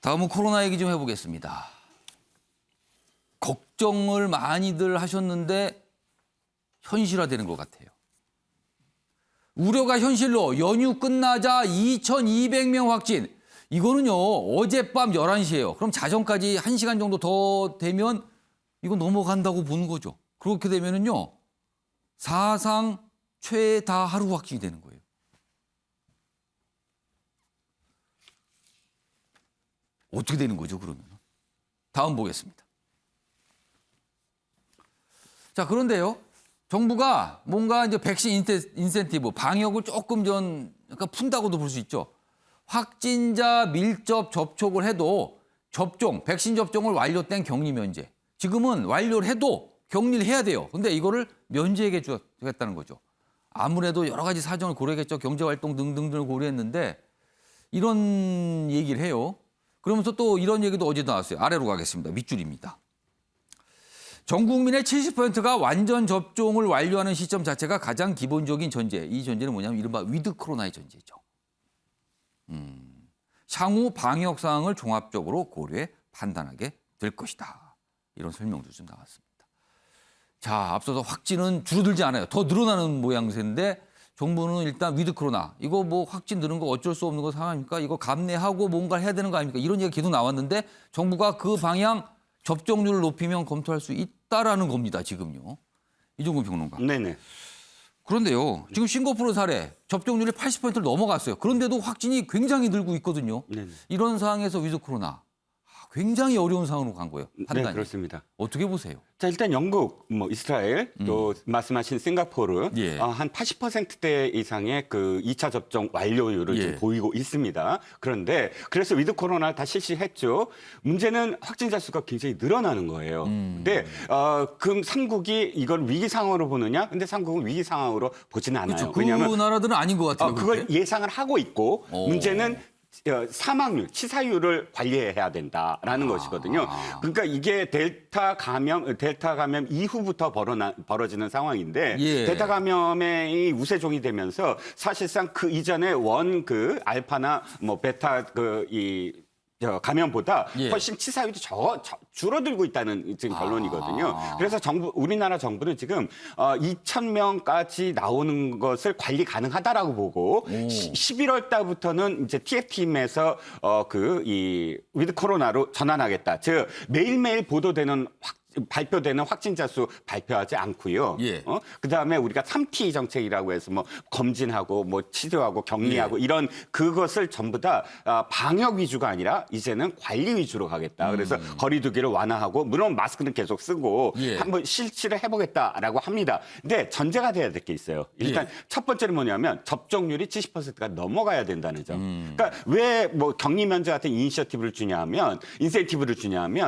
다음은 코로나 얘기 좀 해보겠습니다. 걱정을 많이들 하셨는데 현실화되는 것 같아요. 우려가 현실로 연휴 끝나자 2,200명 확진. 이거는요, 어젯밤 11시예요. 그럼 자정까지 1시간 정도 더 되면 이거 넘어간다고 보는 거죠. 그렇게 되면은요, 사상 최다 하루 확진이 되는 거예요. 어떻게 되는 거죠, 그러면? 다음 보겠습니다. 자, 그런데요. 정부가 뭔가 이제 백신 인센티브, 방역을 조금 약간 푼다고도 볼 수 있죠. 확진자 밀접 접촉을 해도 백신 접종을 완료된 격리 면제. 지금은 완료를 해도 격리를 해야 돼요. 근데 이거를 면제해 주겠다는 거죠. 아무래도 여러 가지 사정을 고려했겠죠. 경제활동 등등등을 고려했는데 이런 얘기를 해요. 그러면서 또 이런 얘기도 어제 나왔어요. 아래로 가겠습니다. 밑줄입니다. 전 국민의 70%가 완전 접종을 완료하는 시점 자체가 가장 기본적인 전제. 이 전제는 뭐냐면 이른바 위드 코로나의 전제죠. 향후 방역 사항을 종합적으로 고려해 판단하게 될 것이다. 이런 설명도 좀 나왔습니다. 자, 앞서서 확진은 줄어들지 않아요. 더 늘어나는 모양새인데 정부는 일단 위드 코로나. 이거 뭐 확진 드는 거 어쩔 수 없는 거 상황입니까? 이거 감내하고 뭔가를 해야 되는 거 아닙니까? 이런 얘기가 계속 나왔는데 정부가 그 방향 접종률을 높이면 검토할 수 있다라는 겁니다. 지금요. 이종근 평론가. 네네. 그런데요. 지금 싱가포르 사례 접종률이 80%를 넘어갔어요. 그런데도 확진이 굉장히 늘고 있거든요. 네네. 이런 상황에서 위드 코로나. 굉장히 어려운 상황으로 간 거예요. 판단이. 네, 그렇습니다. 어떻게 보세요? 자, 일단 영국, 이스라엘, 또 말씀하신 싱가포르 예. 한 80%대 이상의 그 2차 접종 완료율을 예. 지금 보이고 있습니다. 그런데 그래서 위드 코로나 다 실시했죠. 문제는 확진자 수가 굉장히 늘어나는 거예요. 근데 그럼 삼국이 이걸 위기 상황으로 보느냐? 근데 삼국은 위기 상황으로 보지는 않아요. 그렇죠. 그 왜냐하면 나라들은 아닌 것 같아요. 그걸 그렇게? 예상을 하고 있고 문제는 사망률, 치사율을 관리해야 된다라는 것이거든요. 그러니까 이게 델타 감염 이후부터 벌어지는 상황인데 예. 델타 감염의 우세종이 되면서 사실상 그 이전에 알파나 베타 감염보다 예. 훨씬 치사율이 줄어들고 있다는 지금 결론이거든요. 그래서 우리나라 정부는 지금 2,000명까지 나오는 것을 관리 가능하다라고 보고 11월 달부터는 이제 TF팀에서 위드 코로나로 전환하겠다. 즉 매일매일 발표되는 확진자 수 발표하지 않고요. 예. 그다음에 우리가 3T 정책이라고 해서 검진하고 치료하고 격리하고 이런 그것을 전부 다 방역 위주가 아니라 이제는 관리 위주로 가겠다. 그래서 거리 두기를 완화하고 물론 마스크는 계속 쓰고 예. 한번 실시를 해보겠다라고 합니다. 근데 전제가 돼야 될 게 있어요. 일단 첫 번째는 뭐냐면 접종률이 70%가 넘어가야 된다는 점. 그러니까 왜 격리 면제 같은 인센티브를 주냐면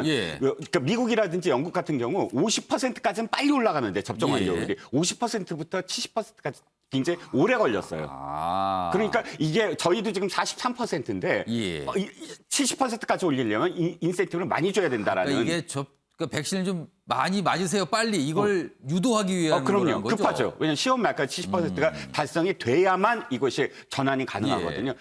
예. 그러니까 미국이라든지 영국 같은 경우 50%까지는 빨리 올라가는데 접종 완료율이 50%부터 70%까지 굉장히 오래 걸렸어요. 그러니까 이게 저희도 지금 43%인데 예. 70%까지 올리려면 인센티브를 많이 줘야 된다라는. 그러니까 이게 백신을 좀 많이 맞으세요. 빨리 이걸 유도하기 위한 그럼요. 거죠. 급하죠. 왜냐하면 시험 말까지 70%가 달성이 돼야만 이것이 전환이 가능하거든요.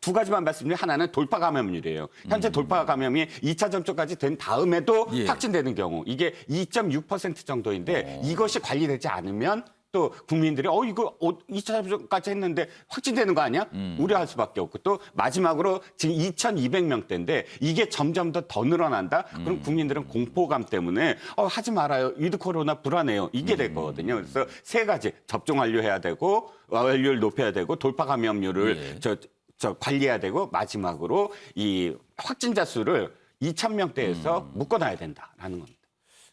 두 가지만 말씀드리면 하나는 돌파 감염률이에요. 현재 돌파 감염이 2차 접종까지 된 다음에도 확진되는 경우 이게 2.6% 정도인데 이것이 관리되지 않으면 또 국민들이 이거 2차 접종까지 했는데 확진되는 거 아니야? 우려할 수밖에 없고 또 마지막으로 지금 2,200명대인데 이게 점점 더 늘어난다? 그럼 국민들은 공포감 때문에 하지 말아요. 위드 코로나 불안해요. 이게 될 거거든요. 그래서 세 가지 접종 완료해야 되고 완료율 높여야 되고 돌파 감염률을 관리해야 되고 마지막으로 이 확진자 수를 2,000명대에서 묶어놔야 된다라는 겁니다.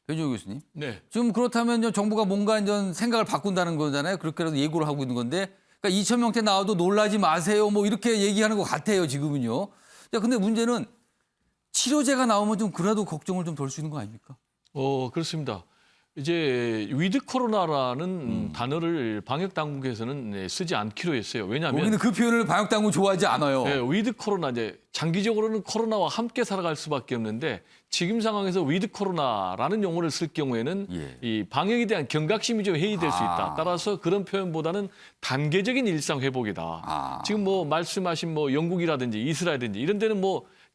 배종호 교수님. 네. 지금 그렇다면 정부가 뭔가 이제 생각을 바꾼다는 거잖아요. 그렇게라도 예고를 하고 있는 건데, 그러니까 2,000명대 나와도 놀라지 마세요. 이렇게 얘기하는 것 같아요. 지금은요. 근데 문제는 치료제가 나오면 좀 그래도 걱정을 좀 덜 수 있는 거 아닙니까? 그렇습니다. 이제 위드 코로나라는 단어를 방역 당국에서는 쓰지 않기로 했어요. 왜냐하면 우리는 그 표현을 방역 당국 좋아하지 않아요. 위드 코로나 이제 장기적으로는 코로나와 함께 살아갈 수밖에 없는데 지금 상황에서 위드 코로나라는 용어를 쓸 경우에는 이 방역에 대한 경각심이 좀 해이될 수 있다. 따라서 그런 표현보다는 단계적인 일상 회복이다. 지금 말씀하신 영국이라든지 이스라엘이라든지 이런 데는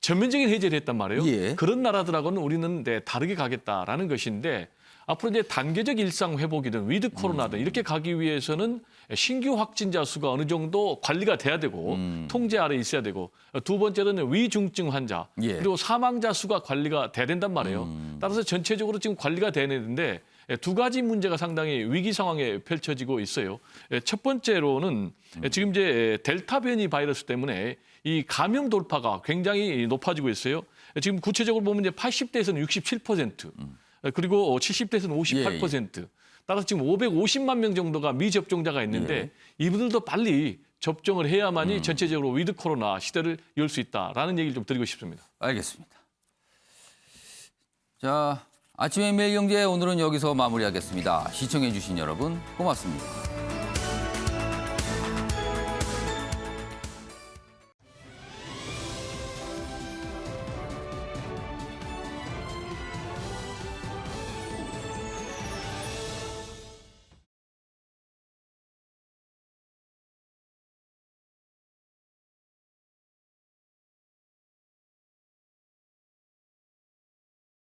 전면적인 해제를 했단 말이에요. 예. 그런 나라들하고는 우리는 다르게 가겠다라는 것인데 앞으로 이제 단계적 일상 회복이든 위드 코로나든 이렇게 가기 위해서는 신규 확진자 수가 어느 정도 관리가 돼야 되고 통제 아래 있어야 되고 두 번째는 위중증 환자 예. 그리고 사망자 수가 관리가 돼야 된단 말이에요. 따라서 전체적으로 지금 관리가 돼야 되는데 두 가지 문제가 상당히 위기 상황에 펼쳐지고 있어요. 첫 번째로는 지금 이제 델타 변이 바이러스 때문에 이 감염 돌파가 굉장히 높아지고 있어요. 지금 구체적으로 보면 이제 80대에서는 67%, 그리고 70대에서는 58%. 따라서 지금 550만 명 정도가 미접종자가 있는데 이분들도 빨리 접종을 해야만이 전체적으로 위드 코로나 시대를 열 수 있다라는 얘기를 좀 드리고 싶습니다. 알겠습니다. 자, 아침의 매일경제 오늘은 여기서 마무리하겠습니다. 시청해 주신 여러분 고맙습니다.